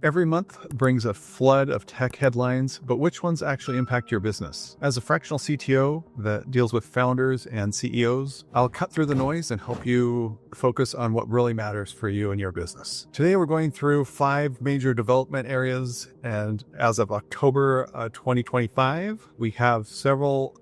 Every month brings a flood of tech headlines, but which ones actually impact your business? As a fractional CTO that deals with founders and CEOs, I'll cut through the noise and help you focus on what really matters for you and your business. Today, we're going through 5 major development areas, and as of October 2025, we have several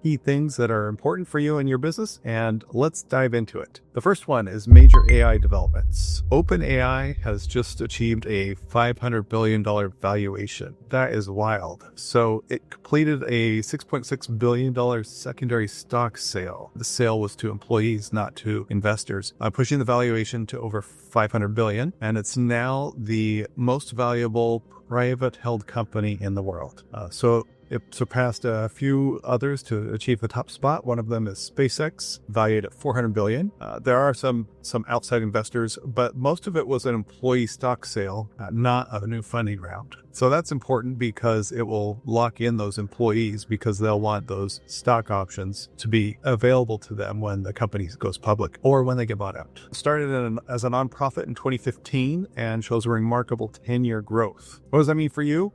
key things that are important for you and your business, and let's dive into it. The first one is major AI developments. OpenAI has just achieved a $500 billion valuation. That is wild. So it completed a $6.6 billion secondary stock sale. The sale was to employees, not to investors, pushing the valuation to over $500 billion, and it's now the most valuable private held company in the world. It surpassed a few others to achieve the top spot. One of them is SpaceX, valued at $400 billion. There are some outside investors, but most of it was an employee stock sale, not a new funding round. So that's important because it will lock in those employees because they'll want those stock options to be available to them when the company goes public or when they get bought out. Started as a nonprofit in 2015 and shows remarkable 10-year growth. What does that mean for you?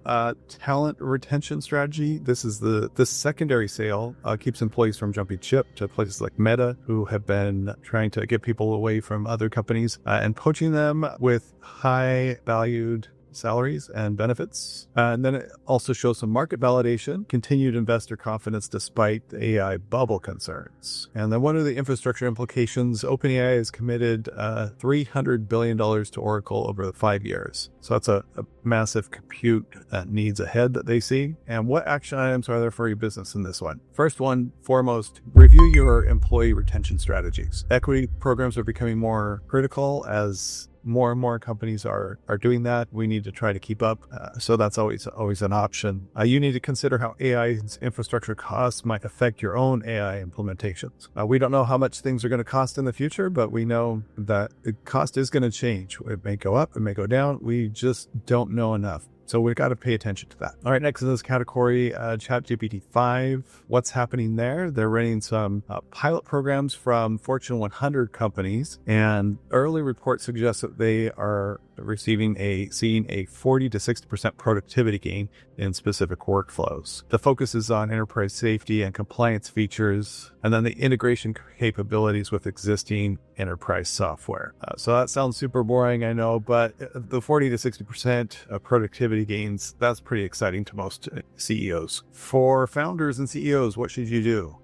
Talent retention strategy. This secondary sale keeps employees from jumping ship to places like Meta, who have been trying to get people away from other companies and poaching them with high valued salaries and benefits. And then it also shows some market validation, continued investor confidence despite the AI bubble concerns. And then what are the infrastructure implications? OpenAI has committed $300 billion to Oracle over 5 years. So that's a massive compute needs ahead that they see. And what action items are there for your business in this one? First one, foremost, review your employee retention strategies. Equity programs are becoming more critical as more and more companies are doing that. We need to try to keep up. So that's always an option. You need to consider how AI's infrastructure costs might affect your own AI implementations. We don't know how much things are going to cost in the future, but we know that the cost is going to change. It may go up, it may go down. We just don't know enough. So we've got to pay attention to that. All right, next in this category, ChatGPT 5. What's happening there? They're running some pilot programs from Fortune 100 companies, and early reports suggest that they are seeing a 40 to 60% productivity gain in specific workflows. The focus is on enterprise safety and compliance features, and then the integration capabilities with existing enterprise software. So that sounds super boring, I know, but the 40 to 60% productivity gains, that's pretty exciting to most CEOs. For founders and CEOs, what should you do?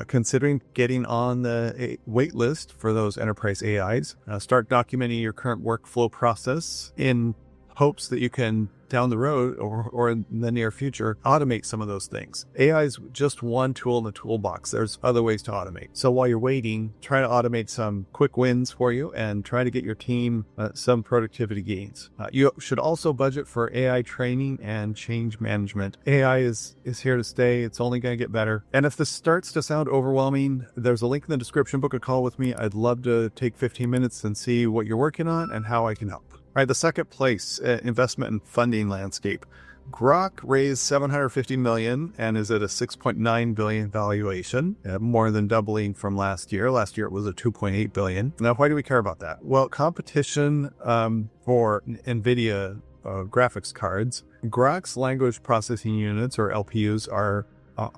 Considering getting on the wait list for those enterprise AIs, start documenting your current workflow process in hopes that you can, down the road or in the near future, automate some of those things. AI is just one tool in the toolbox. There's other ways to automate. So while you're waiting, try to automate some quick wins for you and try to get your team some productivity gains. You should also budget for AI training and change management. AI is here to stay. It's only going to get better. And if this starts to sound overwhelming, there's a link in the description. Book a call with me. I'd love to take 15 minutes and see what you're working on and how I can help. All right, the second place, investment and funding landscape. Grok raised $750 million and is at a $6.9 billion valuation, more than doubling from last year. Last year it was a $2.8 billion. Now, why do we care about that? Well, competition for NVIDIA graphics cards. Grok's language processing units, or LPUs, are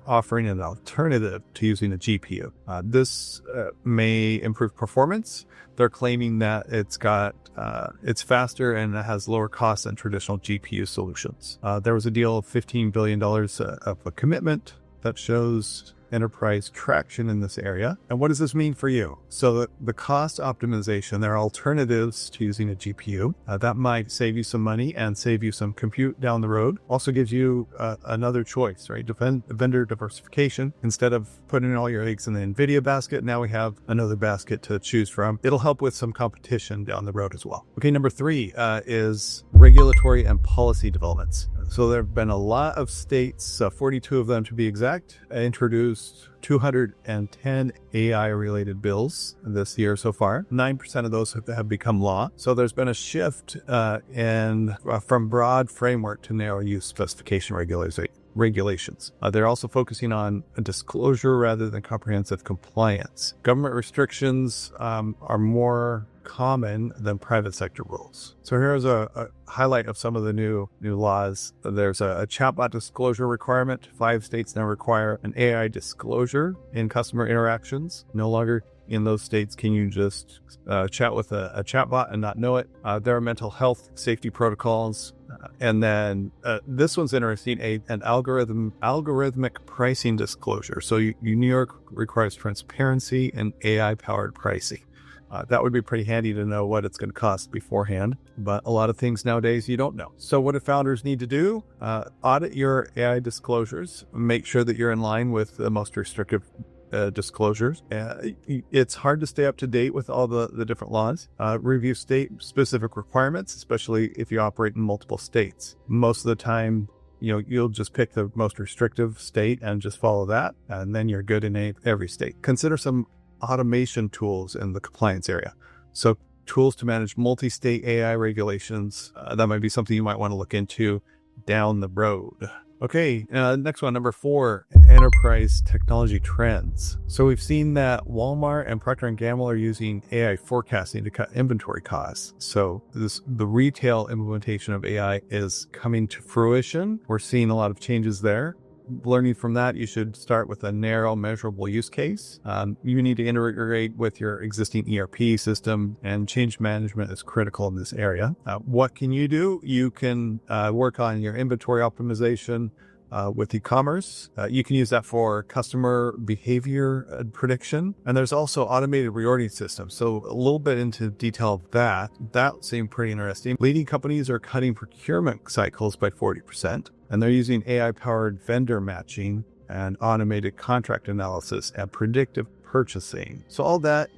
offering an alternative to using a GPU. This may improve performance. They're claiming that it's faster and it has lower costs than traditional GPU solutions. There was a deal of $15 billion of a commitment that shows enterprise traction in this area. And what does this mean for you? So the cost optimization, there are alternatives to using a GPU. That might save you some money and save you some compute down the road. Also gives you another choice, right? Vendor diversification. Instead of putting all your eggs in the NVIDIA basket, now we have another basket to choose from. It'll help with some competition down the road as well. Okay, number 3 is regulatory and policy developments. So there have been a lot of states, 42 of them to be exact, introduced 210 AI-related bills this year so far. 9% of those have become law. So there's been a shift from broad framework to narrow use specification regulations. They're also focusing on a disclosure rather than comprehensive compliance. Government restrictions are more common than private sector rules. So here's a highlight of some of the new laws. There's a chatbot disclosure requirement. 5 states now require an AI disclosure in customer interactions. No longer in those states can you just chat with a chatbot and not know it. There are mental health safety protocols. And then this one's interesting, an algorithmic pricing disclosure. So New York requires transparency and AI-powered pricing. That would be pretty handy to know what it's going to cost beforehand. But a lot of things nowadays you don't know. So what do founders need to do? Audit your AI disclosures. Make sure that you're in line with the most restrictive disclosures. It's hard to stay up to date with all the different laws. Review state-specific requirements, especially if you operate in multiple states. Most of the time, you'll just pick the most restrictive state and just follow that, and then you're good in every state. Consider some automation tools in the compliance area. So tools to manage multi-state AI regulations. That might be something you might want to look into down the road. Okay, next one, number 4, enterprise technology trends. So we've seen that Walmart and Procter & Gamble are using AI forecasting to cut inventory costs. So the retail implementation of AI is coming to fruition. We're seeing a lot of changes there. Learning from that, you should start with a narrow, measurable use case. You need to integrate with your existing ERP system, and change management is critical in this area. What can you do? You can work on your inventory optimization with e-commerce. You can use that for customer behavior prediction. And there's also automated reordering systems. So a little bit into detail of that. That seemed pretty interesting. Leading companies are cutting procurement cycles by 40%. And they're using AI-powered vendor matching and automated contract analysis and predictive purchasing. So all that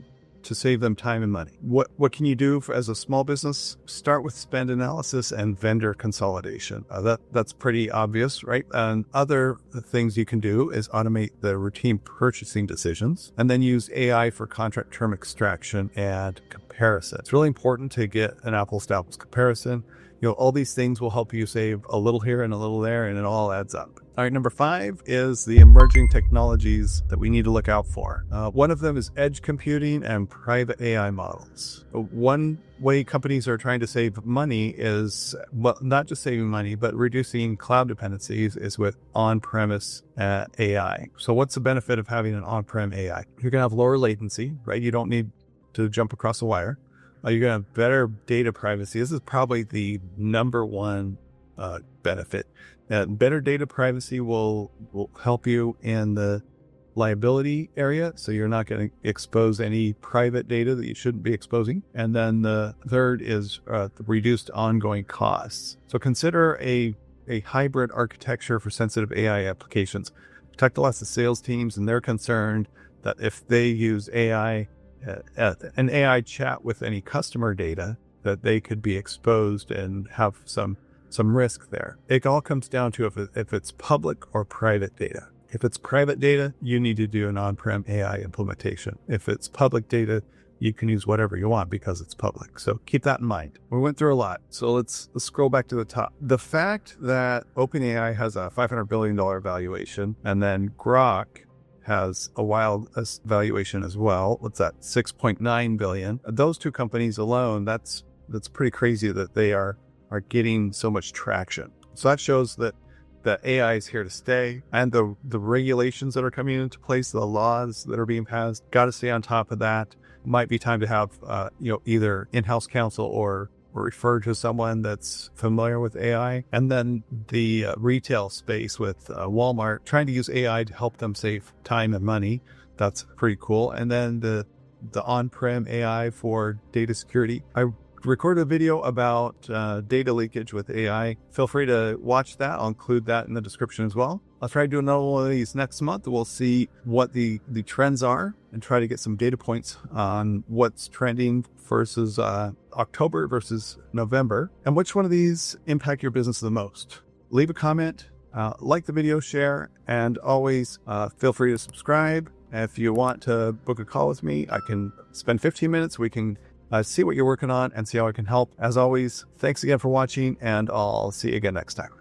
to save them time and money. What can you do as a small business? Start with spend analysis and vendor consolidation. That's pretty obvious, right? And other things you can do is automate the routine purchasing decisions, and then use AI for contract term extraction and comparison. It's really important to get an apples to apples comparison. All these things will help you save a little here and a little there, and it all adds up. All right, number 5 is the emerging technologies that we need to look out for. One of them is edge computing and private AI models. One way companies are trying to save money is, well, not just saving money, but reducing cloud dependencies is with on-premise AI. So what's the benefit of having an on-prem AI? You're going to have lower latency, right? You don't need to jump across a wire. You're going to have better data privacy. This is probably the number one benefit. Better data privacy will help you in the liability area, so you're not going to expose any private data that you shouldn't be exposing. And then the third is the reduced ongoing costs. So consider a hybrid architecture for sensitive AI applications. I've talked to lots of sales teams, and they're concerned that if they use an AI chat with any customer data, that they could be exposed and have some risk there. It all comes down to if it's public or private data. If it's private data, you need to do an on-prem AI implementation. If it's public data, you can use whatever you want because it's public. So keep that in mind. We went through a lot. So let's scroll back to the top. The fact that OpenAI has a $500 billion valuation, and then Grok has a wild valuation as well. What's that? $6.9 billion. Those two companies alone, that's pretty crazy that they are getting so much traction. So that shows that AI is here to stay, and the regulations that are coming into place, the laws that are being passed, got to stay on top of that. Might be time to have either in-house counsel or refer to someone that's familiar with AI. And then the retail space with Walmart trying to use AI to help them save time and money. That's pretty cool. And then the on-prem AI for data security. I recorded a video about data leakage with AI. Feel free to watch that. I'll include that in the description as well. I'll try to do another one of these next month. We'll see what the trends are and try to get some data points on what's trending versus October versus November, and which one of these impact your business the most. Leave a comment, like the video, share, and always feel free to subscribe. If you want to book a call with me, I can spend 15 minutes. We can see what you're working on and see how I can help. As always, thanks again for watching, and I'll see you again next time.